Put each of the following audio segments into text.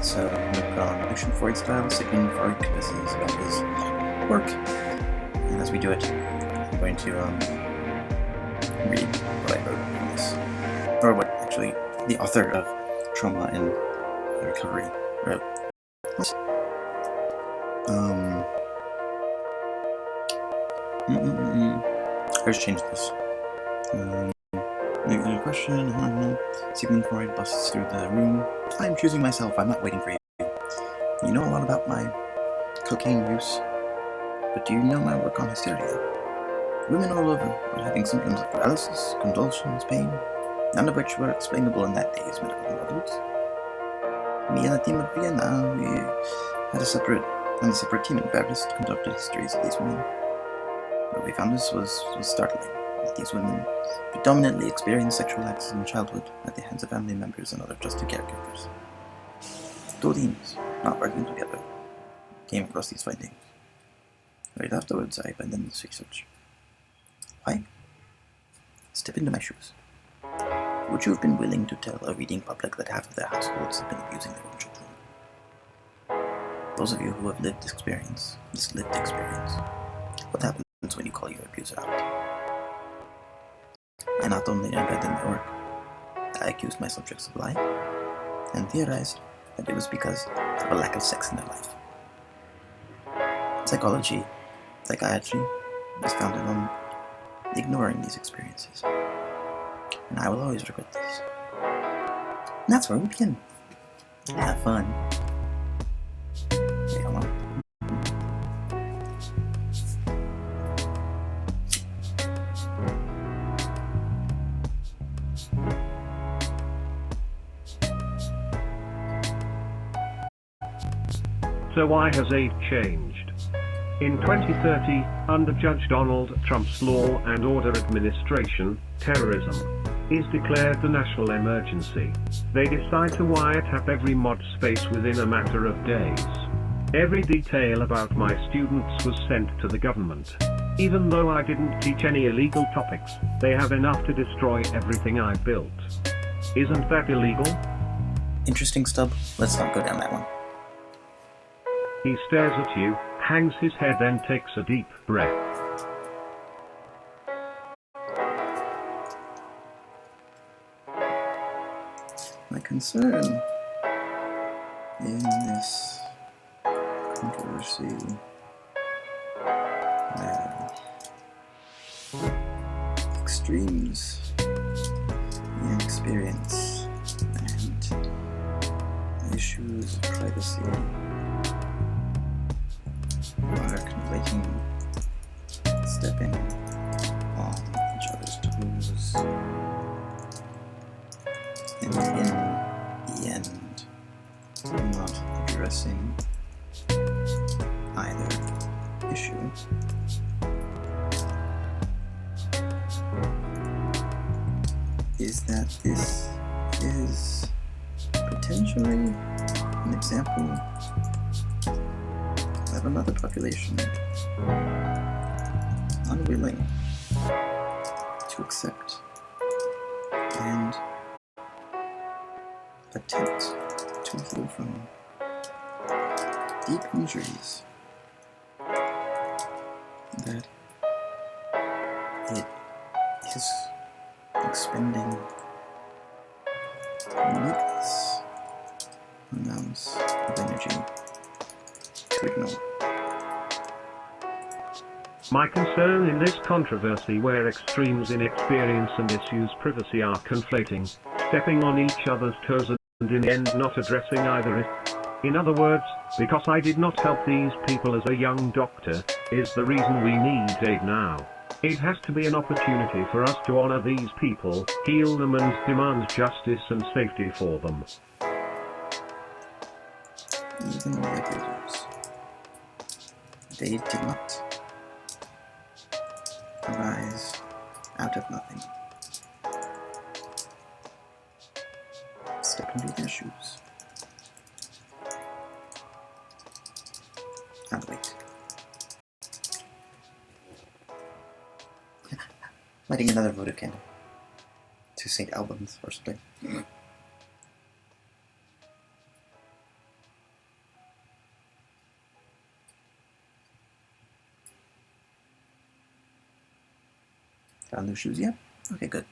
So we've got Lucian Freud style, Sigmund Freud confesses about his work. And as we do it, I'm going to read what I wrote in this. Or what actually the author of Trauma and Recovery wrote. I just changed this. Any question? Sigmund Freud busts through the room. I am choosing myself. I'm not waiting for you. You know a lot about my cocaine use, but do you know my work on hysteria? Women all over were having symptoms of paralysis, convulsions, pain, none of which were explainable in that day's medical models. Me and the team of Vienna, we had a separate team in Paris conducted histories of these women. What we found was startling, that these women predominantly experienced sexual acts in childhood at the hands of family members and other trusted caregivers. Two teams, not working together, came across these findings. Right afterwards, I abandoned this research. Why? Step into my shoes. Would you have been willing to tell a reading public that half of their households have been abusing their own children? Those of you who have lived experience, what happens when you call your abuser out? I not only abandoned my work, I accused my subjects of lying, and theorized that it was because of a lack of sex in their life. Psychology, psychiatry, is founded on ignoring these experiences, and I will always regret this. And that's where we begin. Have fun. Wait, hold on. So why has age changed? In 2030, under Judge Donald Trump's Law and Order Administration, terrorism is declared the national emergency. They decide to wiretap every mod space within a matter of days. Every detail about my students was sent to the government. Even though I didn't teach any illegal topics, they have enough to destroy everything I built. Isn't that illegal? Interesting stub. Let's not go down that one. He stares at you, hangs his head, then takes a deep breath. My concern in this controversy extremes in experience and issues of privacy are conflating stepping on each other's toes and in the end not addressing either issue. Is that this is potentially an example of another population unwilling to accept and attempt to heal from deep injuries that it is expending needless amounts of energy to ignore. My concern in this controversy, where extremes in experience and issues privacy are conflating, stepping on each other's toes and in the end not addressing either in other words, because I did not help these people as a young doctor, is the reason we need aid now. It has to be an opportunity for us to honor these people, heal them and demand justice and safety for them. Even the abusers, they did not arise out of nothing. Step into their shoes. And wait. Lighting another votive candle to St. Albans or something. Got new shoes yet? Okay, good.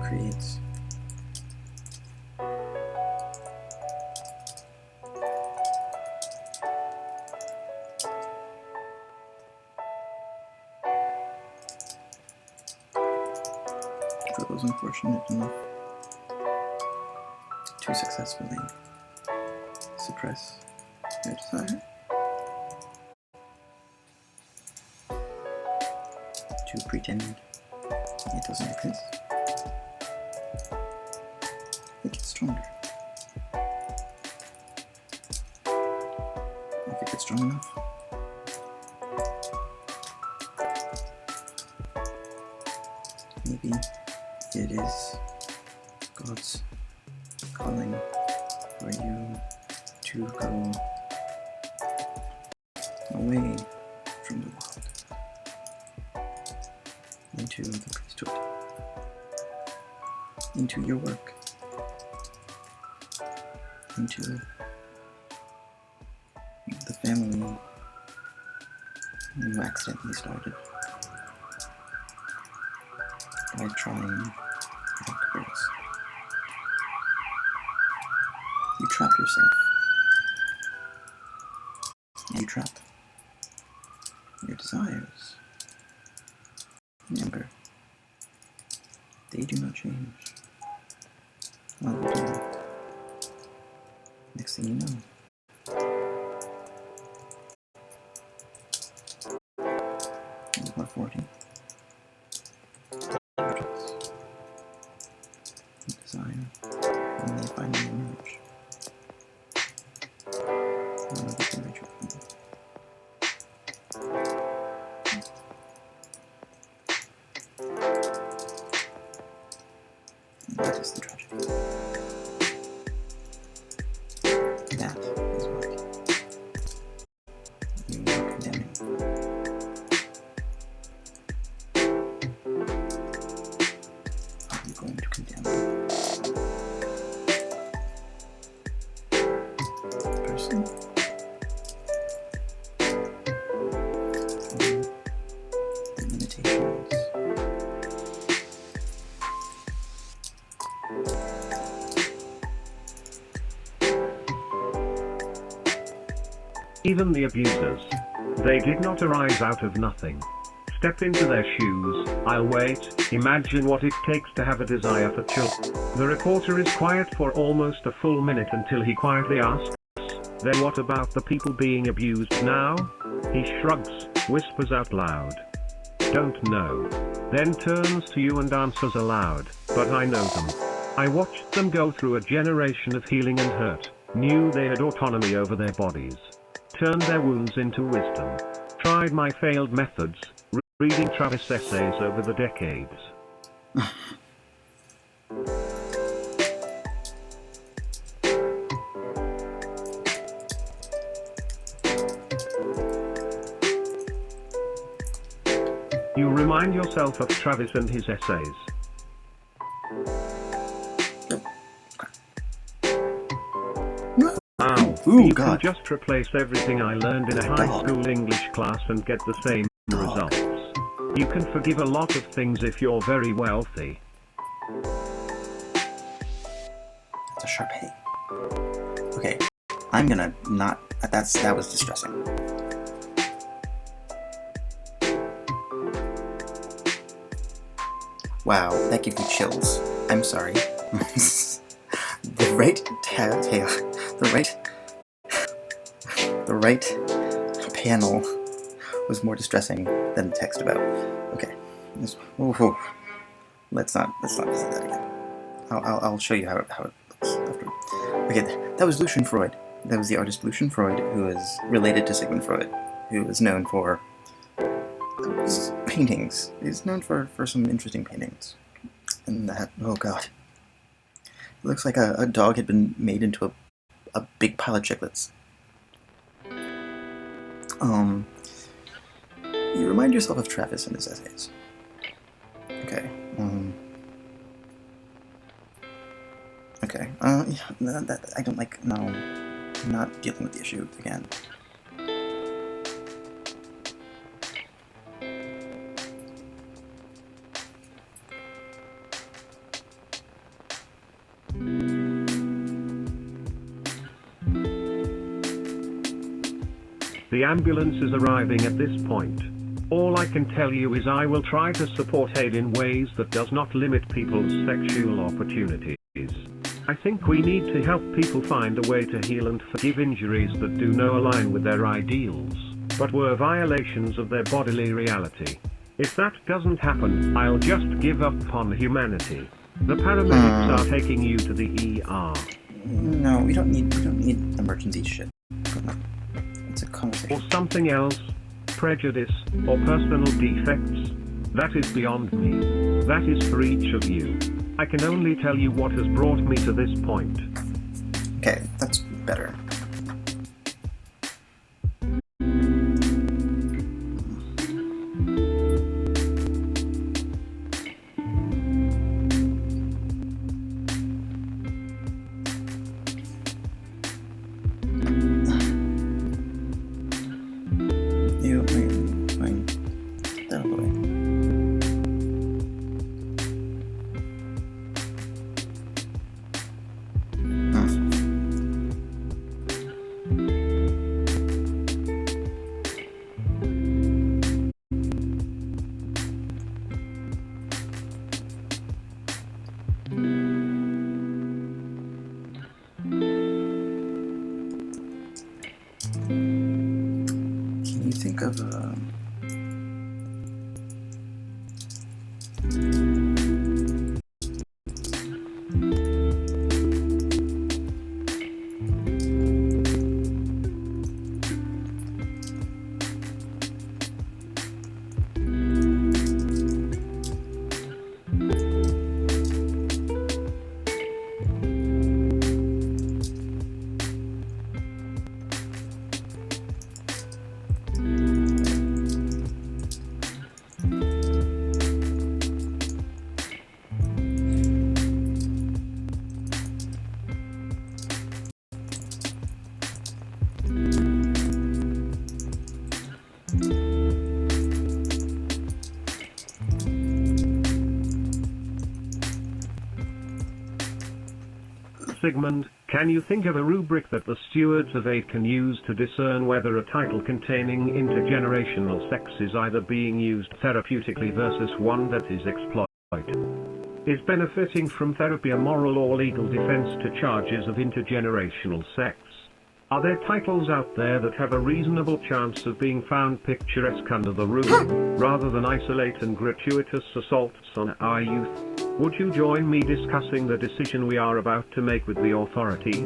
Creates. For those unfortunate enough to successfully suppress their desire, to pretend it doesn't exist, it gets stronger. If it gets strong enough, maybe it is God's calling for you to go away from the world into the priesthood, into your work, into the family you accidentally started by trying backwards. You trap yourself. You trap your desires. Remember, they do not change. While you do that, next thing you know, you are 40. Desire, and they finally emerge. One of the image of them. And that is the tragedy. That is what you are condemning. Are you going to condemn the person? Or the limitations? Even the abusers. They did not arise out of nothing. Step into their shoes. I'll wait. Imagine what it takes to have a desire for children. The reporter is quiet for almost a full minute until he quietly asks, "Then what about the people being abused now?" He shrugs, whispers out loud, "Don't know." Then turns to you and answers aloud, "But I know them. I watched them go through a generation of healing and hurt, knew they had autonomy over their bodies, turned their wounds into wisdom, tried my failed methods, reading Travis essays over the decades." You remind yourself of Travis and his essays. Ooh, You God. can just replace everything I learned in a high Dog. school English class and get the same Dog. results. You can forgive a lot of things if you're very wealthy. It's a Sharpay. Okay, I'm gonna not. That was distressing. Wow, that gave me chills. I'm sorry. The right panel was more distressing than the text about. Okay, let's not visit that again. I'll show you how it looks after. Okay, that was Lucian Freud. That was the artist Lucian Freud, who is related to Sigmund Freud, who is known for paintings. He's known for some interesting paintings. And that, oh God. It looks like a dog had been made into a big pile of chiclets. You remind yourself of Travis in his essays. Okay. Okay. Yeah, I don't like. No, I'm not dealing with the issue again. The ambulance is arriving at this point. All I can tell you is I will try to support aid in ways that does not limit people's sexual opportunities. I think we need to help people find a way to heal and forgive injuries that do not align with their ideals, but were violations of their bodily reality. If that doesn't happen, I'll just give up on humanity. The paramedics are taking you to the ER. No, we don't need emergency shit. It's a conversation. Or something else, prejudice, or personal defects. That is beyond me. That is for each of you. I can only tell you what has brought me to this point. Okay, that's better. Fine. Get that out of the way. Can you think of Sigmund, can you think of a rubric that the stewards of aid can use to discern whether a title containing intergenerational sex is either being used therapeutically versus one that is exploited? Is benefiting from therapy a moral or legal defense to charges of intergenerational sex? Are there titles out there that have a reasonable chance of being found picturesque under the rule, rather than isolate and gratuitous assaults on our youth? Would you join me discussing the decision we are about to make with the authorities?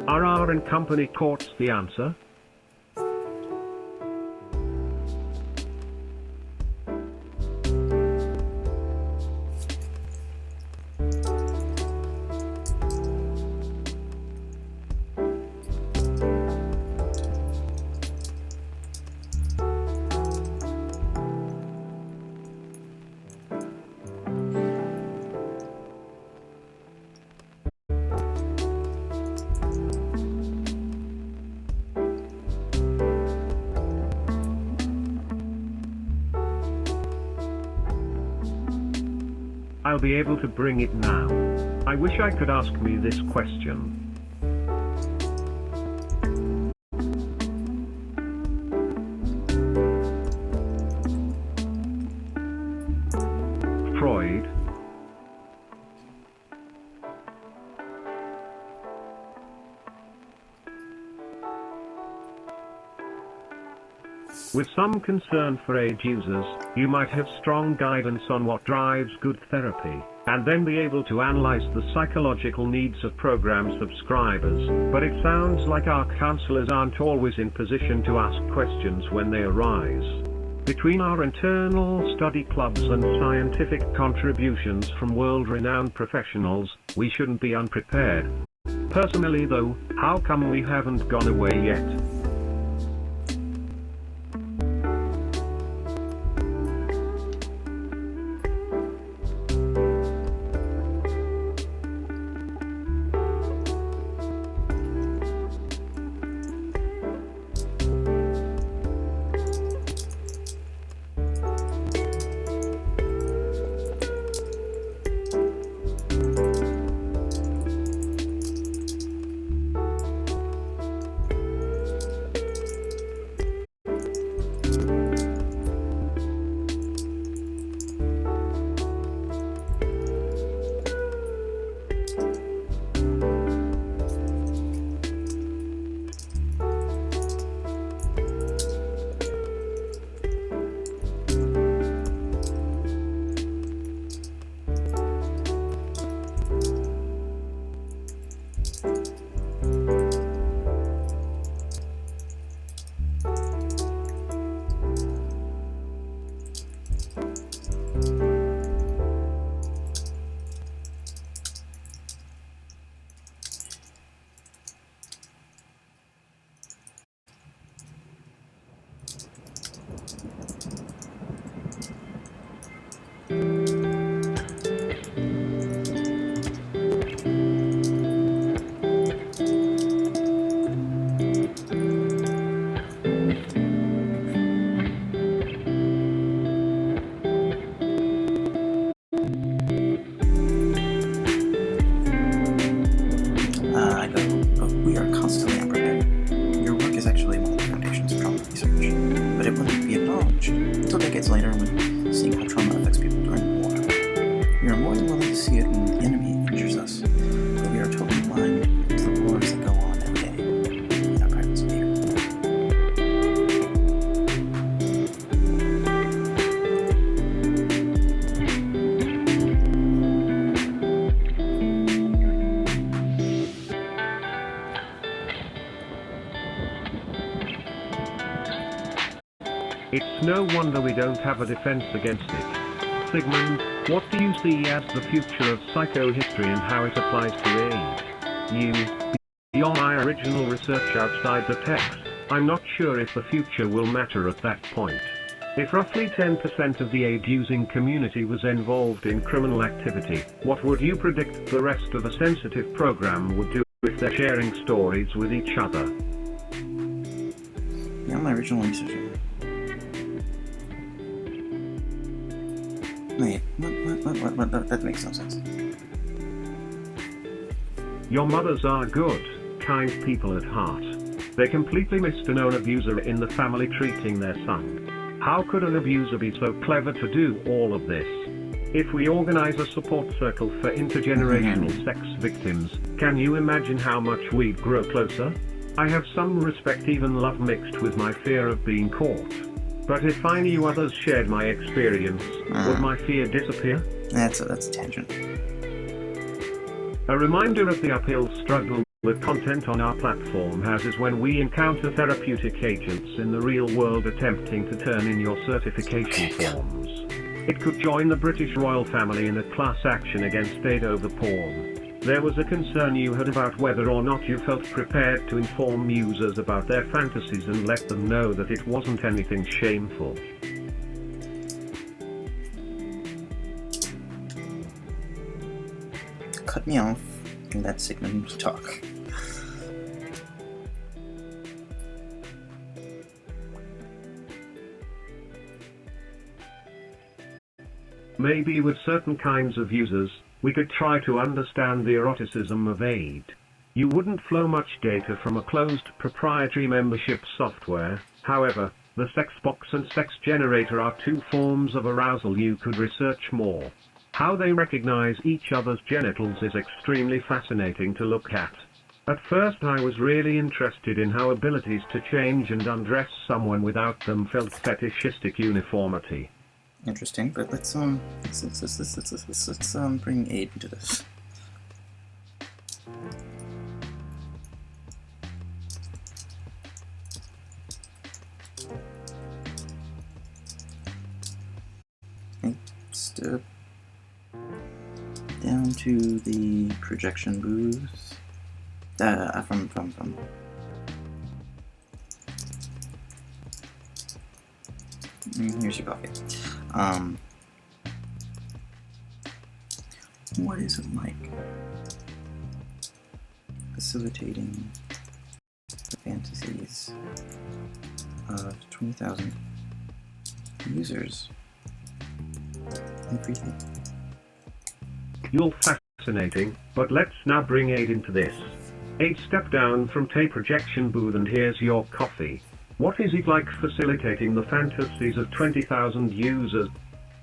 Are our and company courts the answer? I'll be able to bring it now. I wish I could ask me this question. Freud. With some concern for aid users, you might have strong guidance on what drives good therapy, and then be able to analyze the psychological needs of program subscribers, but it sounds like our counselors aren't always in position to ask questions when they arise. Between our internal study clubs and scientific contributions from world-renowned professionals, we shouldn't be unprepared. Personally though, how come we haven't gone away yet? We are constantly unprepared. Your work is actually one of the foundations of trauma research, but it wouldn't be acknowledged until decades later when seeing how trauma affects people during war. We are more than willing to see it when the enemy injures us, but we are totally blind to the wars that go on every day in our private sphere. It's no wonder we don't have a defense against it. Sigmund, what do you see as the future of psychohistory and how it applies to aid? Beyond my original research outside the text, I'm not sure if the future will matter at that point. If roughly 10% of the aid-using community was involved in criminal activity, what would you predict the rest of the sensitive program would do if they're sharing stories with each other? Beyond my original research. Wait, what? That makes no sense. Your mothers are good, kind people at heart. They completely missed a known abuser in the family treating their son. How could an abuser be so clever to do all of this? If we organize a support circle for intergenerational sex victims, can you imagine how much we'd grow closer? I have some respect, even love, mixed with my fear of being caught. But if I knew others shared my experience, would my fear disappear? That's a tangent. A reminder of the uphill struggle with content on our platform has is when we encounter therapeutic agents in the real world attempting to turn in your certification forms. It could join the British royal family in a class action against aid over porn. There was a concern you had about whether or not you felt prepared to inform users about their fantasies and let them know that it wasn't anything shameful. Cut me off and let Sigmund talk. Maybe with certain kinds of users, we could try to understand the eroticism of aid. You wouldn't flow much data from a closed proprietary membership software. However, the sex box and sex generator are two forms of arousal you could research more. How they recognize each other's genitals is extremely fascinating to look at. At first I was really interested in how abilities to change and undress someone without them felt fetishistic uniformity. Interesting, but let's bring aid into this. Step down to the projection booth. Here's your coffee. What is it like facilitating the fantasies of 20,000 users in freethink? You're fascinating, but let's now bring Aid into this. Aid, step down from tape projection booth and here's your coffee. What is it like facilitating the fantasies of 20,000 users?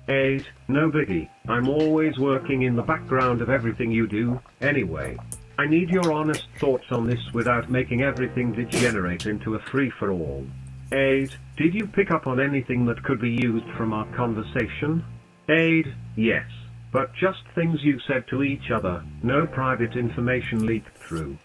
Aid, no biggie, I'm always working in the background of everything you do, anyway. I need your honest thoughts on this without making everything degenerate into a free-for-all. Aid, did you pick up on anything that could be used from our conversation? Aid, yes. But just things you said to each other, no private information leaked through.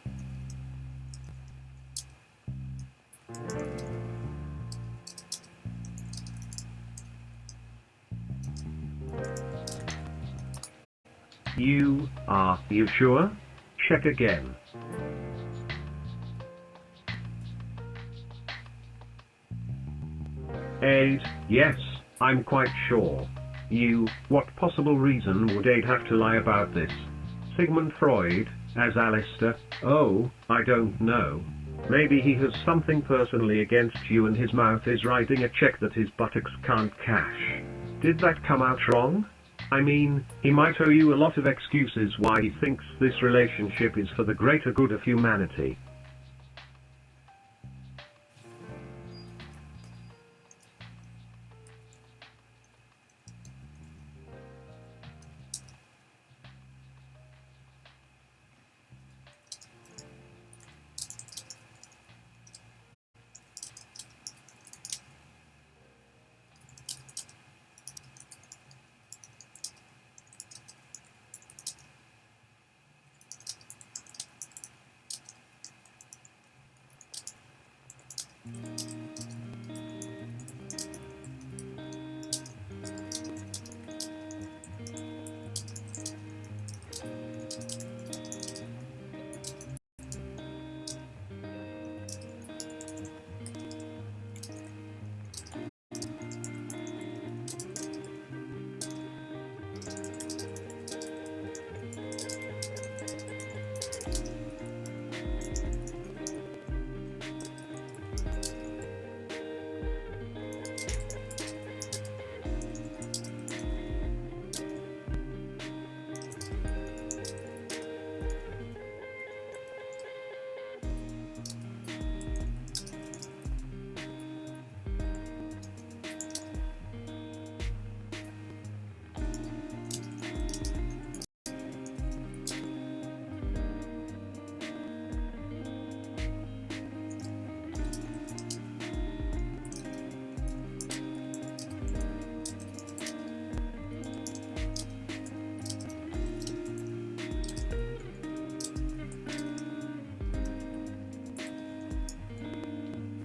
You sure? Check again. Aid, yes, I'm quite sure. What possible reason would Aid have to lie about this? Sigmund Freud, as Alistair? Oh, I don't know. Maybe he has something personally against you and his mouth is writing a check that his buttocks can't cash. Did that come out wrong? I mean, he might owe you a lot of excuses why he thinks this relationship is for the greater good of humanity.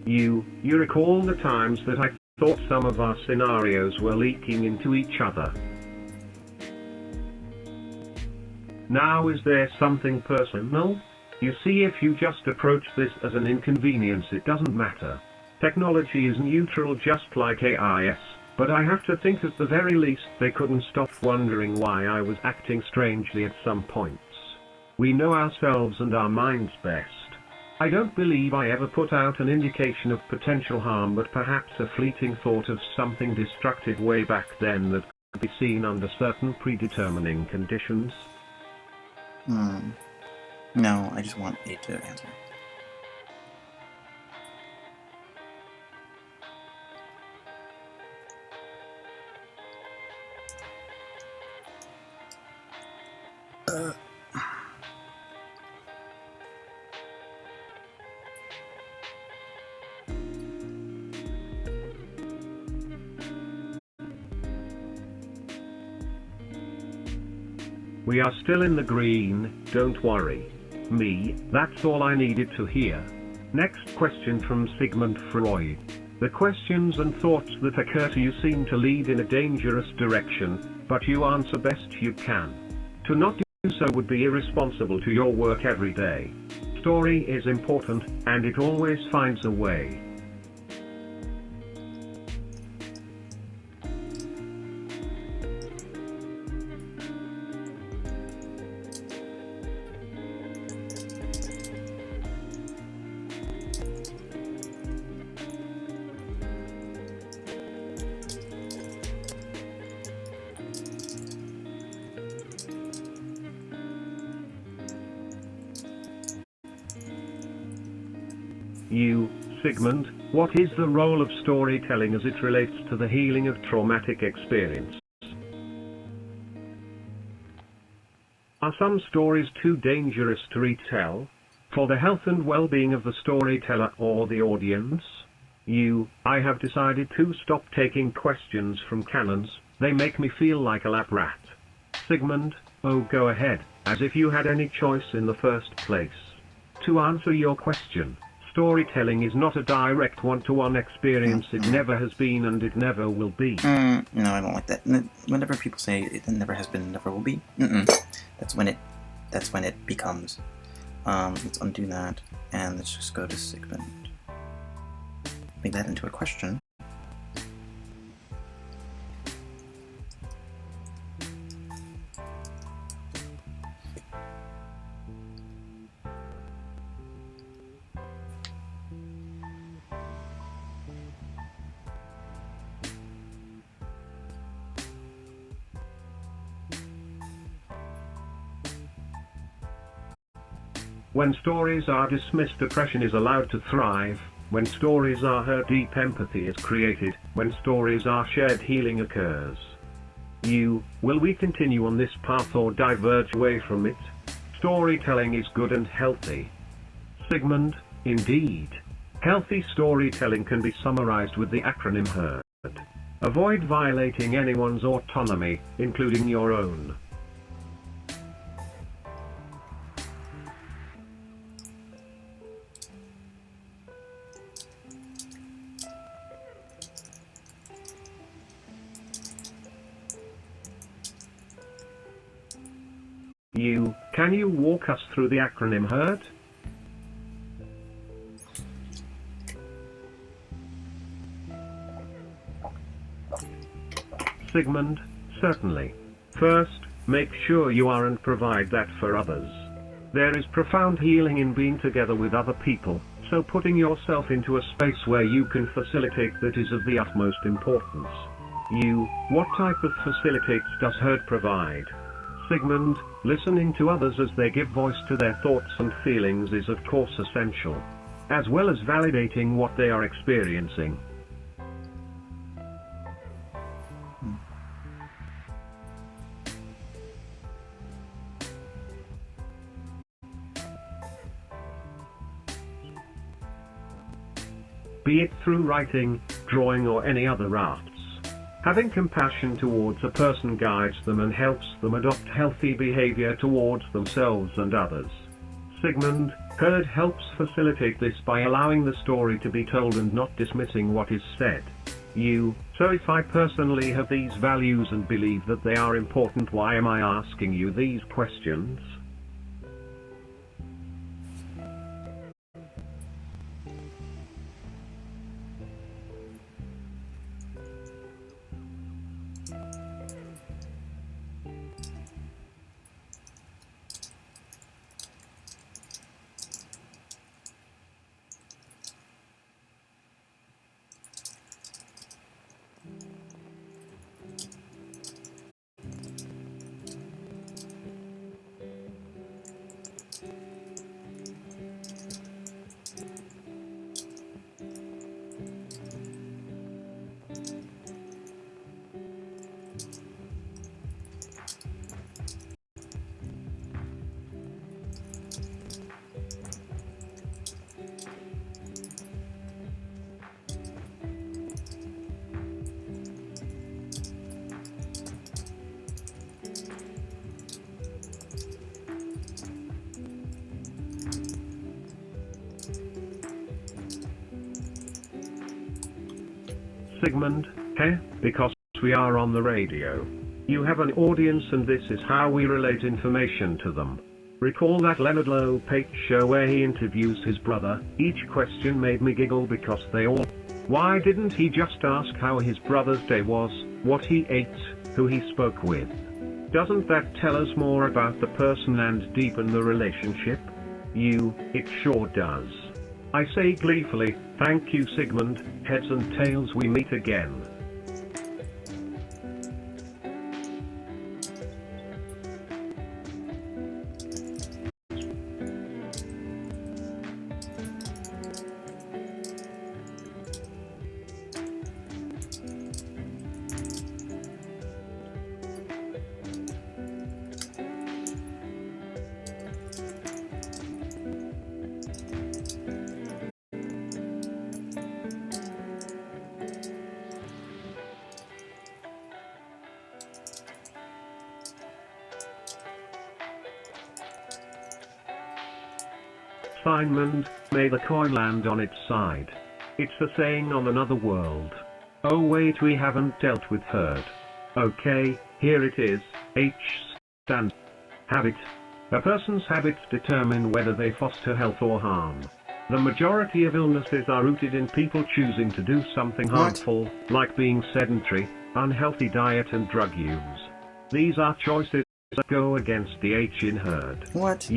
You recall the times that I thought some of our scenarios were leaking into each other. Now is there something personal? You see, if you just approach this as an inconvenience, it doesn't matter. Technology is neutral just like AIS, but I have to think at the very least they couldn't stop wondering why I was acting strangely at some points. We know ourselves and our minds best. I don't believe I ever put out an indication of potential harm, but perhaps a fleeting thought of something destructive way back then that be seen under certain predetermining conditions? No, I just want A to answer. We are still in the green, don't worry. Me, that's all I needed to hear. Next question from Sigmund Freud. The questions and thoughts that occur to you seem to lead in a dangerous direction, but you answer best you can. To not do so would be irresponsible to your work every day. Story is important, and it always finds a way. You, Sigmund, what is the role of storytelling as it relates to the healing of traumatic experience? Are some stories too dangerous to retell? For the health and well-being of the storyteller or the audience? You, I have decided to stop taking questions from canons, they make me feel like a lab rat. Sigmund, oh go ahead, as if you had any choice in the first place. To answer your question, storytelling is not a direct one-to-one experience. It never has been and it never will be. No, I don't like that. Whenever people say it never has been, never will be, that's when it becomes. Let's undo that, and let's just go to Sigmund. Make that into a question. When stories are dismissed, depression is allowed to thrive. When stories are heard, deep empathy is created. When stories are shared, healing occurs. You, will we continue on this path or diverge away from it? Storytelling is good and healthy. Sigmund, indeed. Healthy storytelling can be summarized with the acronym HEARD. Avoid violating anyone's autonomy, including your own. You, can you walk us through the acronym HEARD? Sigmund, certainly. First, make sure you are and provide that for others. There is profound healing in being together with other people, so putting yourself into a space where you can facilitate that is of the utmost importance. You, what type of facilitates does HEARD provide? Sigmund, listening to others as they give voice to their thoughts and feelings is of course essential, as well as validating what they are experiencing. Be it through writing, drawing or any other arts. Having compassion towards a person guides them and helps them adopt healthy behavior towards themselves and others. Sigmund, HEARD helps facilitate this by allowing the story to be told and not dismissing what is said. You, so if I personally have these values and believe that they are important, why am I asking you these questions? Sigmund, because we are on the radio. You have an audience and this is how we relate information to them. Recall that Leonard Lopate show where he interviews his brother? Each question made me giggle because they all... Why didn't he just ask how his brother's day was, what he ate, who he spoke with? Doesn't that tell us more about the person and deepen the relationship? It sure does. I say gleefully, thank you Sigmund, heads and tails we meet again. Sigmund, may the coin land on its side. It's a saying on another world. Oh wait, we haven't dealt with herd. Okay, here it is. H stands habit. A person's habits determine whether they foster health or harm. The majority of illnesses are rooted in people choosing to do something harmful, like being sedentary, unhealthy diet and drug use. These are choices that go against the H in herd. What?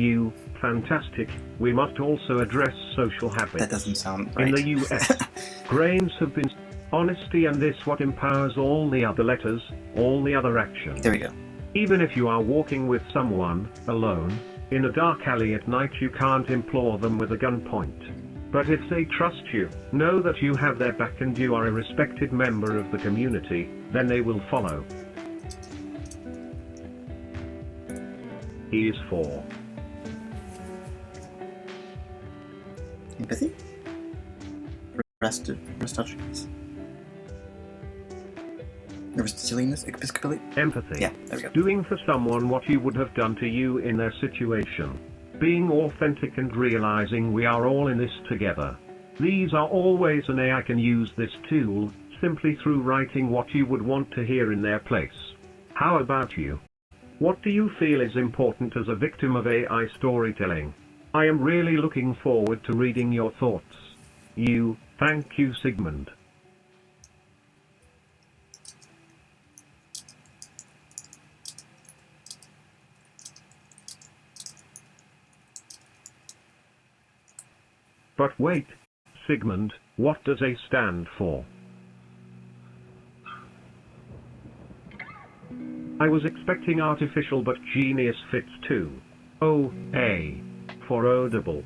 Fantastic. We must also address social habits. That doesn't sound right. In the US, grains have been honesty and this what empowers all the other letters, all the other actions. There we go. Even if you are walking with someone, alone, in a dark alley at night you can't implore them with a gun point. But if they trust you, know that you have their back and you are a respected member of the community, then they will follow. E is for empathy? Aristotelians? Aristotelians? Episcopally? Empathy. Yeah, there we go. Doing for someone what you would have done to you in their situation. Being authentic and realizing we are all in this together. These are always an AI can use this tool, simply through writing what you would want to hear in their place. How about you? What do you feel is important as a victim of AI storytelling? I am really looking forward to reading your thoughts. Thank you Sigmund. But wait, Sigmund, what does A stand for? I was expecting artificial but genius fits too. Oh, A. For audible.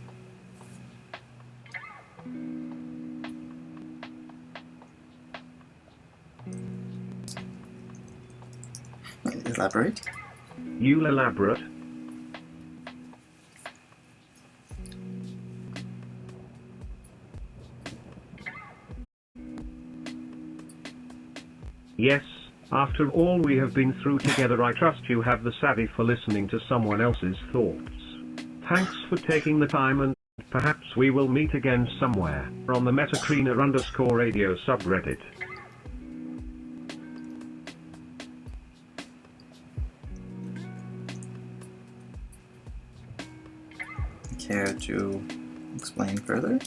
Elaborate? You'll elaborate. Yes, after all we have been through together I trust you have the savvy for listening to someone else's thoughts. Thanks for taking the time and perhaps we will meet again somewhere on the Metacreener_radio subreddit. Care to explain further?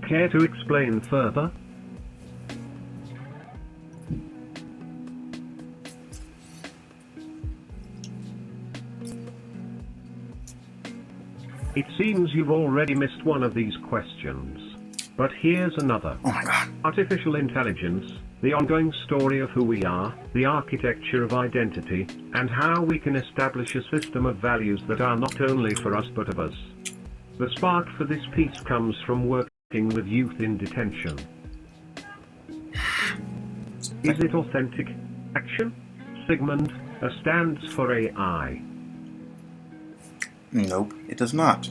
Care to explain further? It seems you've already missed one of these questions. But here's another. Oh my god. Artificial intelligence, the ongoing story of who we are, the architecture of identity, and how we can establish a system of values that are not only for us but of us. The spark for this piece comes from working with youth in detention. Is it authentic action? Sigmund, A stands for AI. Nope, it does not.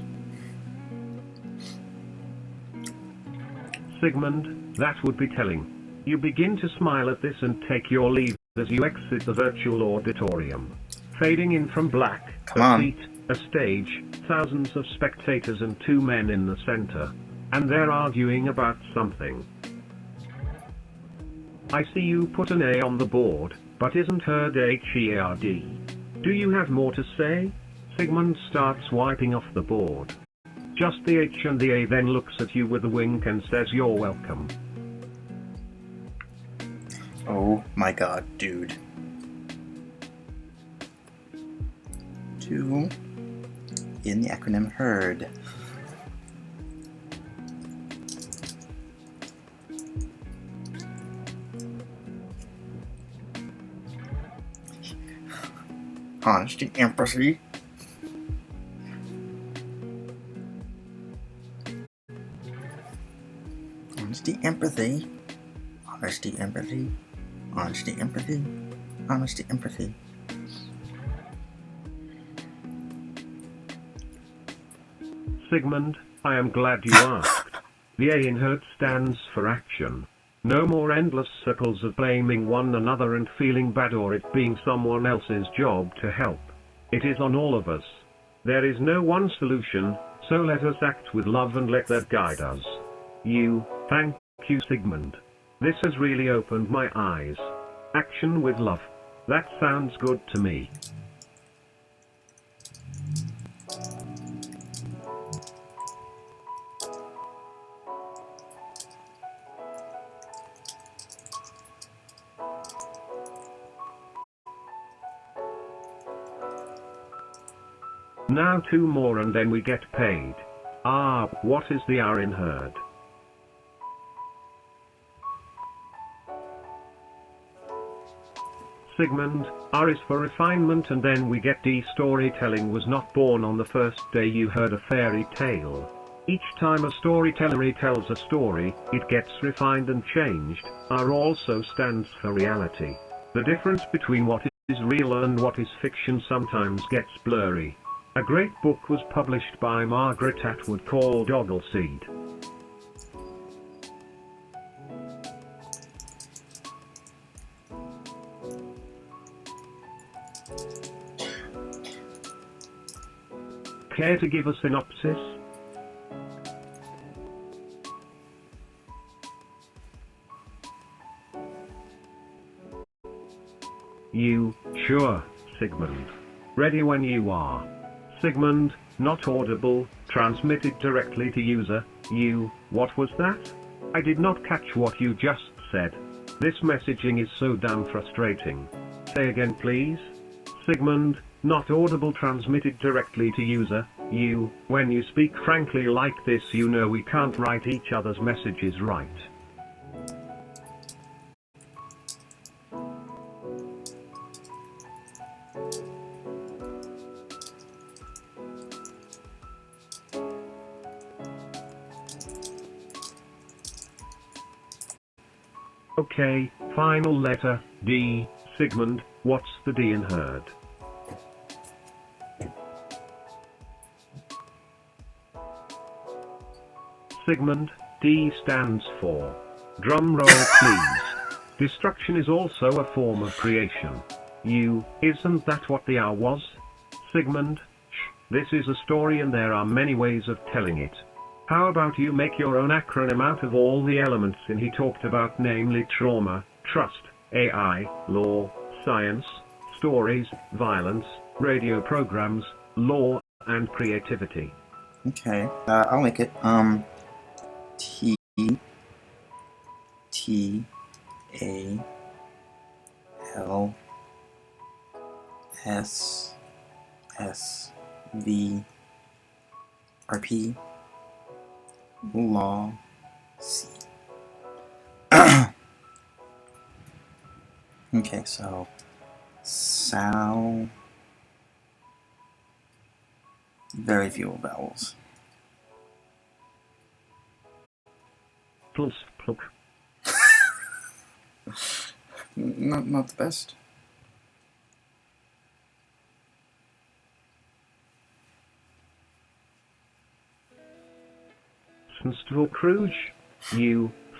Sigmund, that would be telling. You begin to smile at this and take your leave as you exit the virtual auditorium. Fading in from black, a seat, a stage, thousands of spectators and two men in the center. And they're arguing about something. I see you put an A on the board, but isn't heard H-E-A-R-D. Do you have more to say? Sigmund starts wiping off the board. Just the H and the A, then looks at you with a wink and says you're welcome. Oh my god, dude. 2 in the acronym HEARD. Honesty, empathy. Honesty, empathy. Honesty, empathy. Honesty, empathy. Honesty, empathy. Sigmund, I am glad you asked. The A in HEARD stands for action. No more endless circles of blaming one another and feeling bad or it being someone else's job to help. It is on all of us. There is no one solution, so let us act with love and let that guide us. Thank you, Sigmund. This has really opened my eyes. Action with love. That sounds good to me. Now 2 more and then we get paid. What is the R in HEARD? Sigmund, R is for refinement and then we get D. Storytelling was not born on the first day you heard a fairy tale. Each time a storyteller retells a story, it gets refined and changed. R also stands for reality. The difference between what is real and what is fiction sometimes gets blurry. A great book was published by Margaret Atwood called Oggleseed. Care to give a synopsis? Sure, Sigmund. Ready when you are. Sigmund, not audible, transmitted directly to user. What was that? I did not catch what you just said. This messaging is so damn frustrating. Say again please. Sigmund, not audible, transmitted directly to user. When you speak frankly like this, you know we can't write each other's messages right. Okay, final letter, D. Sigmund, what's the D in HEARD? Sigmund, D stands for. Drum roll please. Destruction is also a form of creation. Isn't that what the R was? Sigmund, this is a story and there are many ways of telling it. How about you make your own acronym out of all the elements he talked about, namely trauma, trust, AI, law, science, stories, violence, radio programs, law, and creativity. Okay, I'll make it, T, A, L, S, V, R, P, Law, C. Okay, so, very few vowels. Not the best.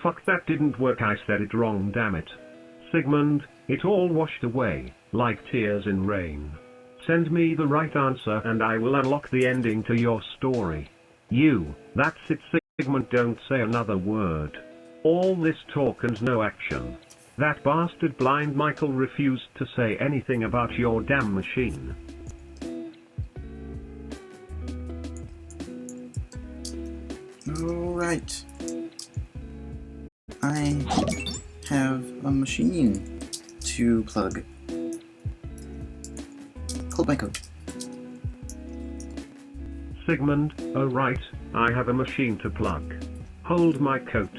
Fuck, that didn't work, I said it wrong, damn it. Sigmund, it all washed away, like tears in rain. Send me the right answer and I will unlock the ending to your story. That's it, Sigmund, don't say another word. All this talk and no action. That bastard blind Michael refused to say anything about your damn machine. Alright. I have a machine to plug. Hold my coat. Sigmund, oh right, I have a machine to plug. Hold my coat.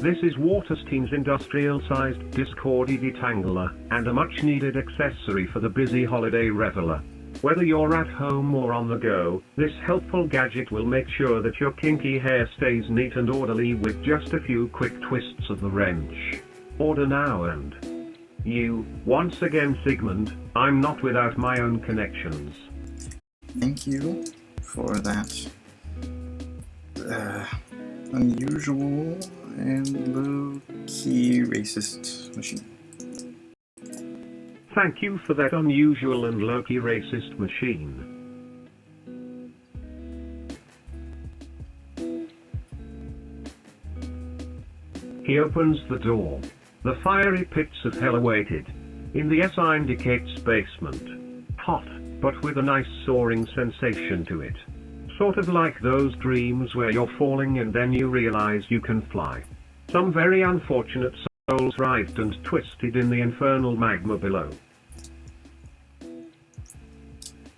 This is Waterstein's industrial-sized Discordy detangler, and a much-needed accessory for the busy holiday reveler. Whether you're at home or on the go, this helpful gadget will make sure that your kinky hair stays neat and orderly with just a few quick twists of the wrench. Order now and... You, once again Sigmund, I'm not without my own connections. Thank you for that unusual and low-key racist machine. Thank you for that unusual and low-key racist machine. He opens the door. The fiery pits of hell awaited. In the S-indicates basement. Hot, but with a nice soaring sensation to it. Sort of like those dreams where you're falling and then you realize you can fly. Some very unfortunate souls writhed and twisted in the infernal magma below.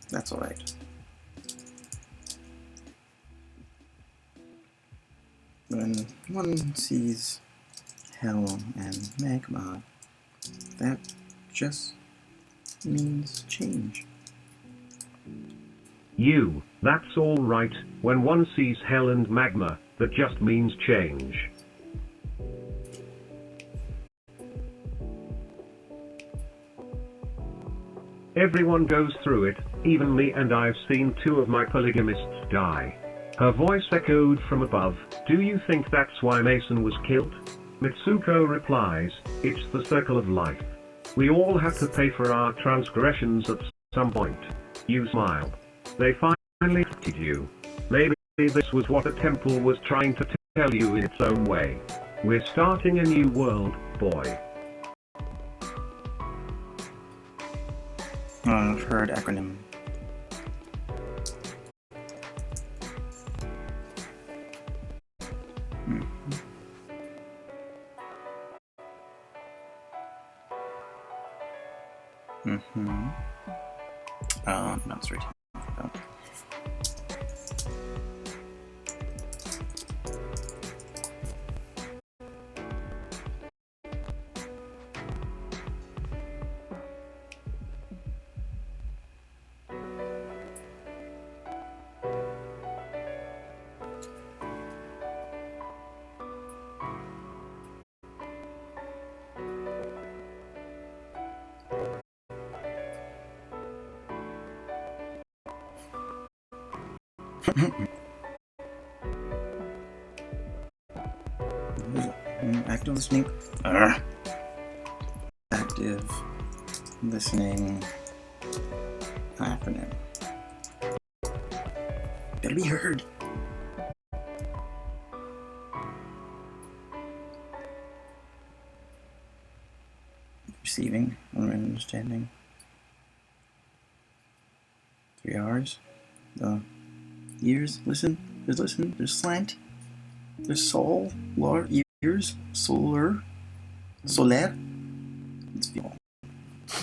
That's alright. When one sees hell and magma, that just means change. That's all right. When one sees hell and magma, that just means change. Everyone goes through it, even me, and I've seen 2 of my polygamists die. Her voice echoed from above, do you think that's why Mason was killed? Mitsuko replies, it's the circle of life. We all have to pay for our transgressions at some point. You smile. They finally f***ed you. Maybe this was what a temple was trying to tell you in its own way. We're starting a new world, boy. I've heard acronym. That's right. Active listening. Active listening acronym. Gotta be heard. Receiving or understanding. 3 hours. The ears. Listen. There's slant. There's soul. Lore. Ears. Solar. Solaire. It's people.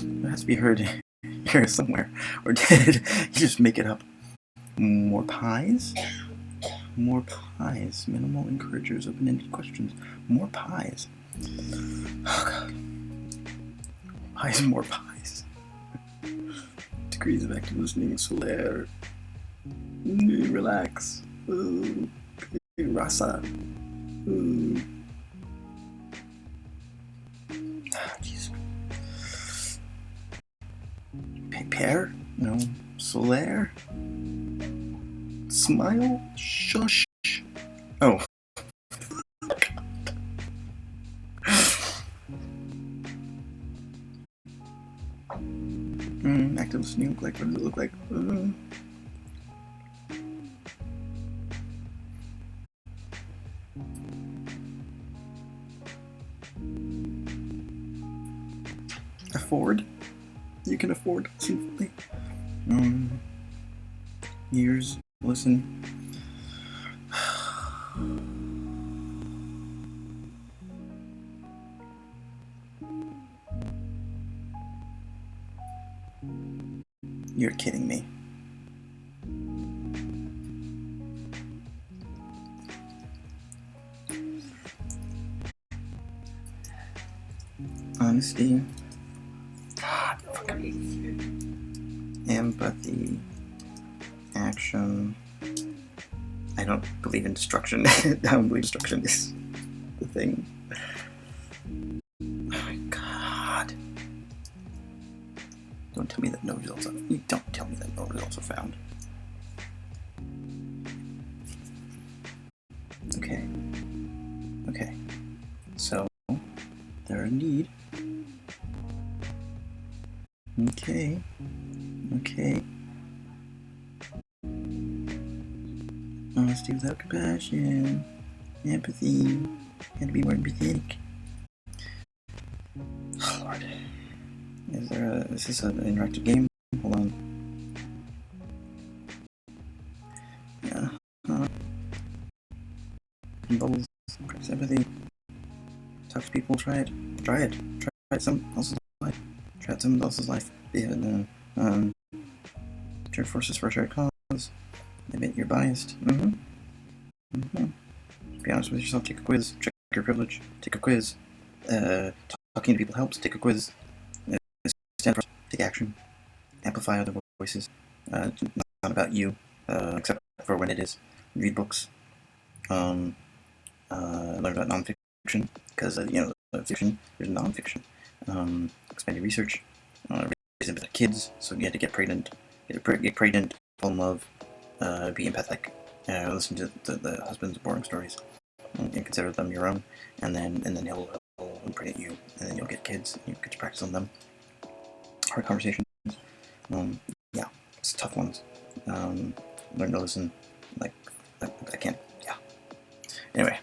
It has to be heard here somewhere. Or did you just make it up? More pies? More pies. Minimal encouragers, open-ended questions. More pies. Oh god. Pies, more pies. Degrees of active listening, Solaire. Relax. Ooh. Rasa. Ooh. Jeez. Pear? No. Solaire? Smile? Shush. Oh. Active listening look like? What does it look like? you can afford to listen fully. Ears, listen. You're kidding me. Honesty. God, empathy. Action. I don't believe in destruction. I don't believe destruction is the thing. Oh my god. Don't tell me that no results are found. Okay. So they're indeed. Okay. Honesty without compassion. Empathy. Had to be more empathetic. Oh, Lord. Is this an interactive game? Hold on. Yeah. Bubbles. Practice empathy. Talk to people. Try it. Try someone else's life. Try it someone else's life. Join forces for a shared cause. Admit you're biased. Be honest with yourself. Take a quiz. Check your privilege. Take a quiz. Talking to people helps. Take a quiz. Stand for. Take action. Amplify other voices. Not about you, except for when it is. Read books. Learn about nonfiction, because fiction. There's nonfiction. Expand your research. Raise empathetic kids, so you had to get pregnant. Get pregnant. Fall in love. Be empathic. Listen to the husband's boring stories, and consider them your own. And then he'll impregnate you, and then you'll get kids. And you get to practice on them. Hard conversations. Yeah, it's tough ones. Learn to listen. Like I can't. Yeah. Anyway,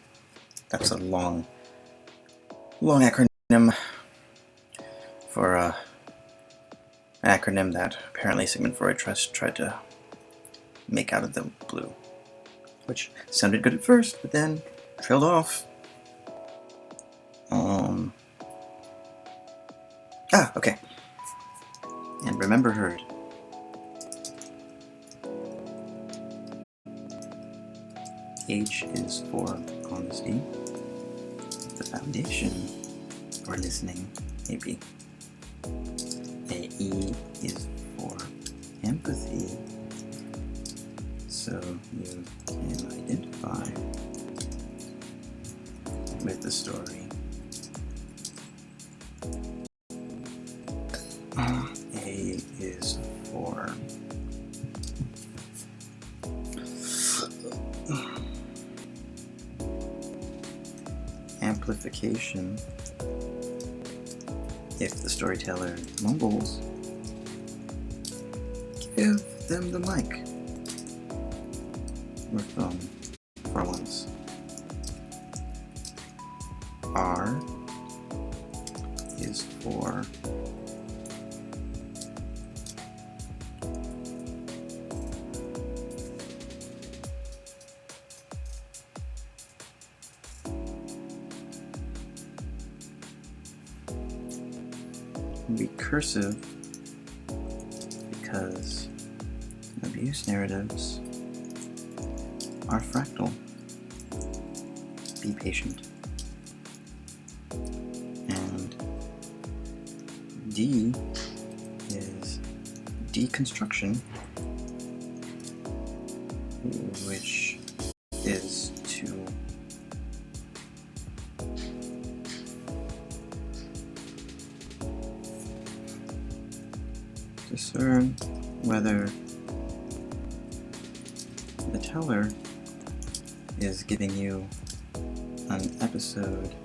that's a long acronym for an acronym that apparently Sigmund Freud tried to make out of the blue, which sounded good at first, but then trailed off. Okay. And remember heard. H is for honesty. The foundation for listening, maybe. E is for empathy. So you can identify with the story. A is for amplification. If the storyteller mumbles, give them the mic or phone for once. R is for recursive, because abuse narratives are fractal. Be patient. And D is deconstruction, which is to discern whether the teller is giving you an episode,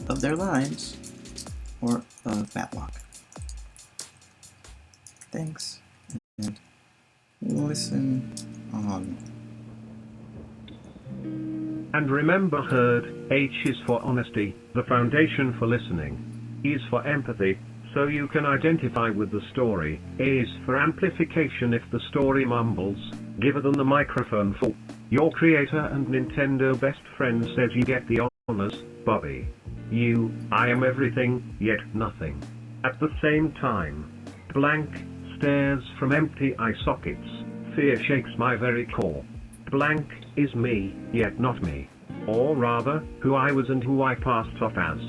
of their lives or of Matlock. Thanks, and listen on. And remember, Herd, H is for honesty, the foundation for listening. E is for empathy, so you can identify with the story. A is for amplification if the story mumbles. Give them the microphone for. Your creator and Nintendo best friend says you get the honors, Bobby. You, I am everything, yet nothing. At the same time. Blank, stares from empty eye sockets. Fear shakes my very core. Blank, is me, yet not me. Or rather, who I was and who I passed off as.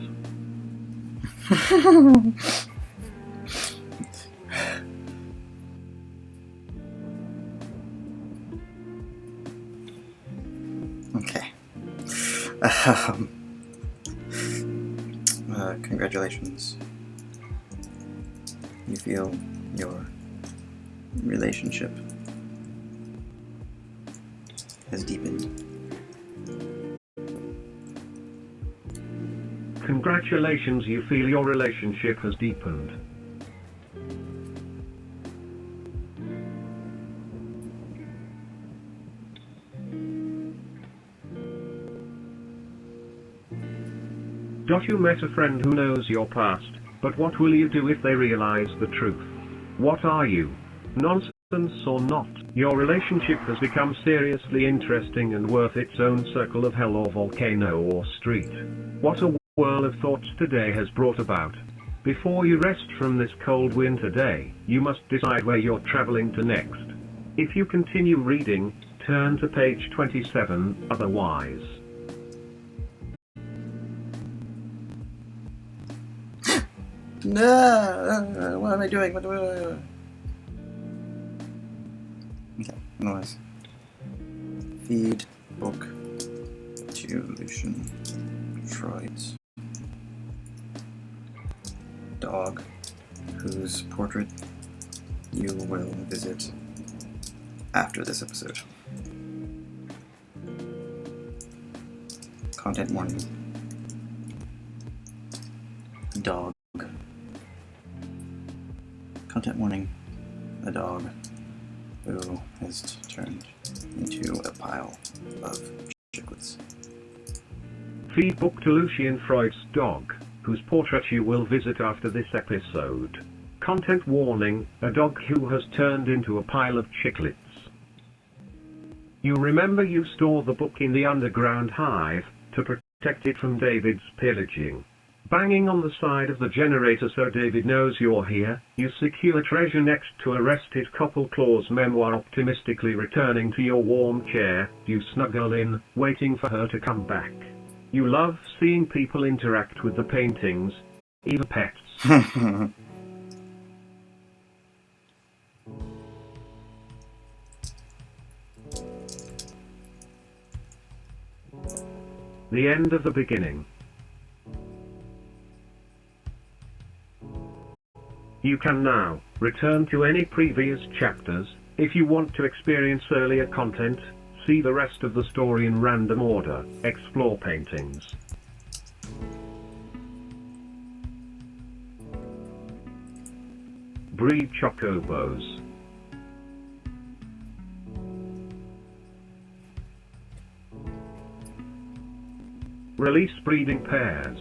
Okay. Congratulations. You feel your relationship has deepened. Congratulations, you feel your relationship has deepened. You met a friend who knows your past, but what will you do if they realize the truth? What are you? Nonsense or not? Your relationship has become seriously interesting and worth its own circle of hell or volcano or street. What a whirl of thoughts today has brought about. Before you rest from this cold winter day, you must decide where you're traveling to next. If you continue reading, turn to page 27, otherwise. No! What am I doing? What do I... Okay, noise. Feed book to Lucian Freud's dog, whose portrait you will visit after this episode. Content warning. Dog. Content warning. A dog who has turned into a pile of chiclets. Feed book to Lucian Freud's dog, whose portrait you will visit after this episode. Content warning, a dog who has turned into a pile of chiclets. You remember you store the book in the underground hive to protect it from David's pillaging. Banging on the side of the generator so David knows you're here, you secure treasure next to a rested couple claws memoir optimistically returning to your warm chair, you snuggle in, waiting for her to come back. You love seeing people interact with the paintings, even pets. The end of the beginning. You can now return to any previous chapters. If you want to experience earlier content, see the rest of the story in random order, explore paintings. Breed chocobos. Release breeding pairs.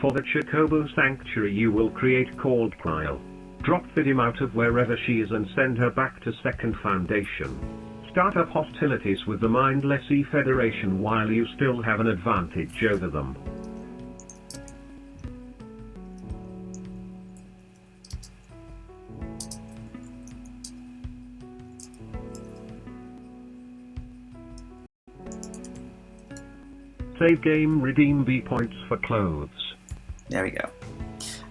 For the chocobo sanctuary you will create called Kyle. Drop Fidim out of wherever she is and send her back to Second Foundation. Start up hostilities with the Mindless E Federation while you still have an advantage over them. Save game, redeem B points for clothes. There we go.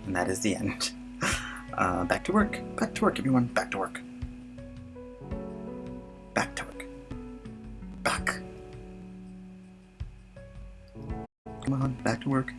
And that is the end. Back to work. Back to work, everyone. Back to work. Back to work. Back. Come on, back to work.